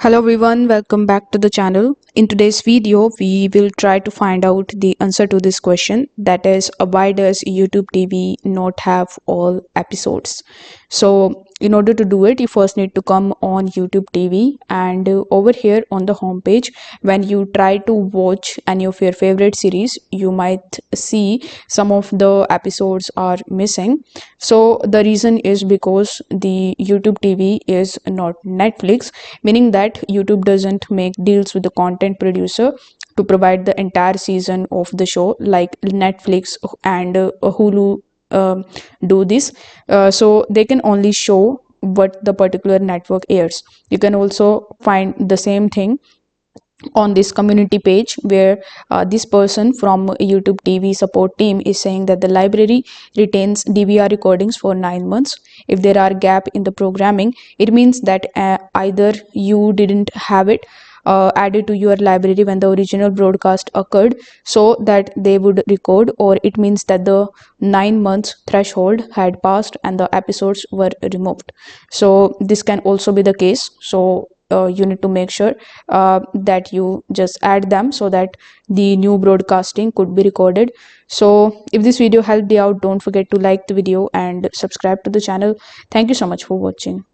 Hello everyone, welcome back to the channel. In today's video, we will try to find out the answer to this question, that is, why does YouTube TV not have all episodes? So, in order to do it, you first need to come on YouTube TV, and over here on the homepage, when you try to watch any of your favorite series, you might see some of the episodes are missing. So the reason is because the YouTube TV is not Netflix, meaning that YouTube doesn't make deals with the content producer to provide the entire season of the show like Netflix and Hulu do this. So they can only show what the particular network airs. You can also find the same thing on this community page where this person from YouTube TV support team is saying that the library retains DVR recordings for 9 months. If there are gap in the programming, it means that either you didn't have it added to your library when the original broadcast occurred so that they would record, or it means that the 9 months threshold had passed and the episodes were removed. So this can also be the case. So you need to make sure that you just add them so that the new broadcasting could be recorded. So if this video helped you out, don't forget to like the video and subscribe to the channel. Thank you so much for watching.